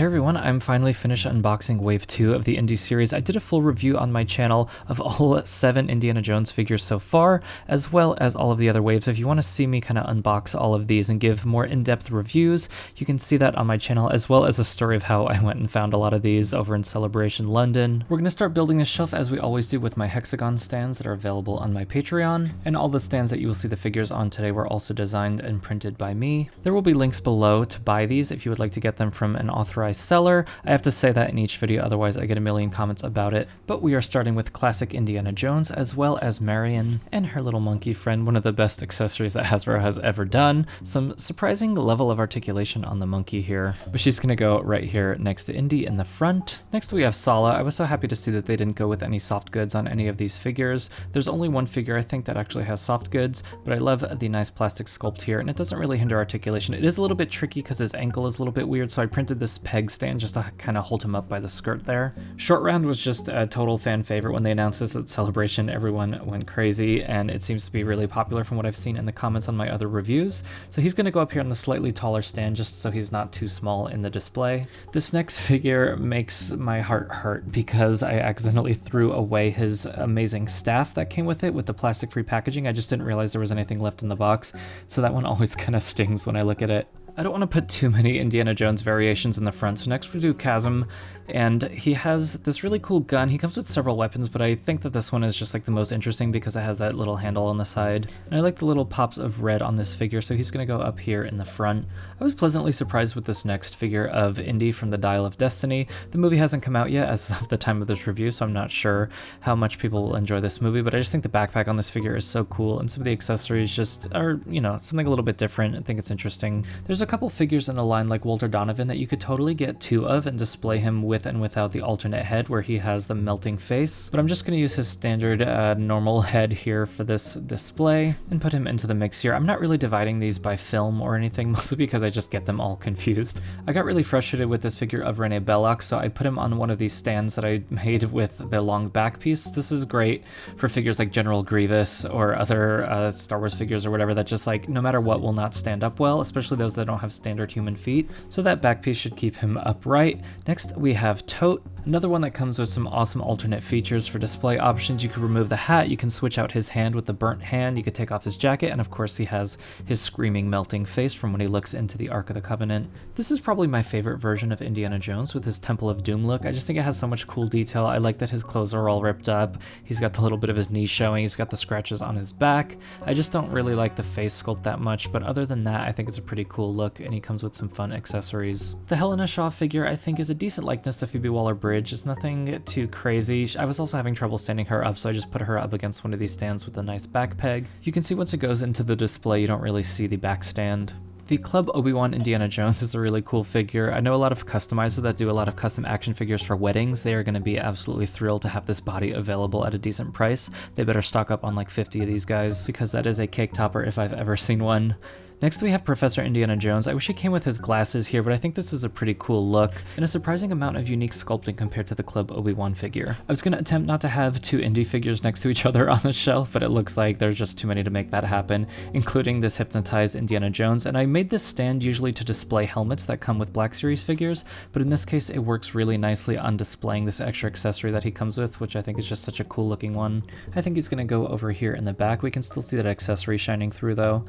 Hey everyone, I'm finally finished unboxing Wave 2 of the Indie series. I did a full review on my channel of all 7 Indiana Jones figures so far, as well as all of the other waves. If you want to see me kind of unbox all of these and give more in-depth reviews, you can see that on my channel, as well as a story of how I went and found a lot of these over in Celebration London. We're going to start building this shelf as we always do with my Hexagon stands that are available on my Patreon, and all the stands that you will see the figures on today were also designed and printed by me. There will be links below to buy these if you would like to get them from an authorized seller. I have to say that in each video, otherwise I get a million comments about it. But we are starting with classic Indiana Jones, as well as Marion and her little monkey friend, one of the best accessories that Hasbro has ever done. Some surprising level of articulation on the monkey here, but she's gonna go right here next to Indy in the front. Next we have Sala. I was so happy to see that they didn't go with any soft goods on any of these figures. There's only one figure I think that actually has soft goods, but I love the nice plastic sculpt here, and it doesn't really hinder articulation. It is a little bit tricky because his ankle is a little bit weird, so I printed this peg stand just to kind of hold him up by the skirt there. Short Round was just a total fan favorite when they announced this at Celebration. Everyone went crazy, and it seems to be really popular from what I've seen in the comments on my other reviews. So he's going to go up here on the slightly taller stand just so he's not too small in the display. This next figure makes my heart hurt because I accidentally threw away his amazing staff that came with it with the plastic-free packaging. I just didn't realize there was anything left in the box, so that one always kind of stings when I look at it. I don't want to put too many Indiana Jones variations in the front, so next we do Chasm, and he has this really cool gun. He comes with several weapons, but I think that this one is just like the most interesting because it has that little handle on the side. And I like the little pops of red on this figure, so he's going to go up here in the front. I was pleasantly surprised with this next figure of Indy from the Dial of Destiny. The movie hasn't come out yet as of the time of this review, so I'm not sure how much people will enjoy this movie, but I just think the backpack on this figure is so cool, and some of the accessories just are, you know, something a little bit different. I think it's interesting. There's a couple figures in the line like Walter Donovan that you could totally get 2 of and display him with and without the alternate head where he has the melting face, but I'm just going to use his standard normal head here for this display and put him into the mix here. I'm not really dividing these by film or anything, mostly because I just get them all confused. I got really frustrated with this figure of Rene Belloc, so I put him on one of these stands that I made with the long back piece. This is great for figures like General Grievous or other Star Wars figures or whatever that just like no matter what will not stand up well, especially those that don't have standard human feet, so that back piece should keep him upright. Next we have Tote, another one that comes with some awesome alternate features for display options. You could remove the hat, you can switch out his hand with the burnt hand, you could take off his jacket, and of course he has his screaming melting face from when he looks into the Ark of the Covenant. This is probably my favorite version of Indiana Jones with his Temple of Doom look. I just think it has so much cool detail. I like that his clothes are all ripped up, he's got the little bit of his knees showing, he's got the scratches on his back. I just don't really like the face sculpt that much, but other than that I think it's a pretty cool look, and he comes with some fun accessories. The Helena Shaw figure I think is a decent likeness to Phoebe Waller-Bridge. It's nothing too crazy. I was also having trouble standing her up, so I just put her up against one of these stands with a nice back peg. You can see once it goes into the display you don't really see the back stand. The Club Obi-Wan Indiana Jones is a really cool figure. I know a lot of customizers that do a lot of custom action figures for weddings. They are going to be absolutely thrilled to have this body available at a decent price. They better stock up on like 50 of these guys because that is a cake topper if I've ever seen one. Next we have Professor Indiana Jones. I wish he came with his glasses here, but I think this is a pretty cool look and a surprising amount of unique sculpting compared to the Club Obi-Wan figure. I was going to attempt not to have 2 Indy figures next to each other on the shelf, but it looks like there's just too many to make that happen, including this hypnotized Indiana Jones, and I made this stand usually to display helmets that come with Black Series figures, but in this case it works really nicely on displaying this extra accessory that he comes with, which I think is just such a cool looking one. I think he's going to go over here in the back. We can still see that accessory shining through though.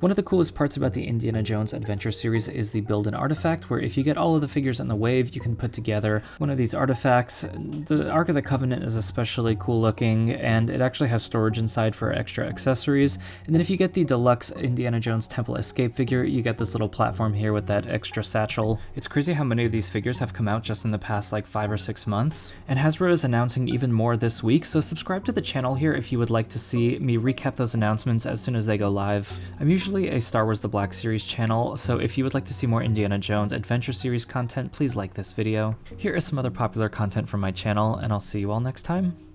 One of the coolest parts about the Indiana Jones Adventure series is the build an artifact, where if you get all of the figures in the wave, you can put together one of these artifacts. The Ark of the Covenant is especially cool looking, and it actually has storage inside for extra accessories. And then if you get the deluxe Indiana Jones Temple Escape figure, you get this little platform here with that extra satchel. It's crazy how many of these figures have come out just in the past like 5 or 6 months, and Hasbro is announcing even more this week, so subscribe to the channel here if you would like to see me recap those announcements as soon as they go live. I'm usually a Star Wars The Black Series channel, so if you would like to see more Indiana Jones Adventure Series content, please like this video. Here is some other popular content from my channel, and I'll see you all next time.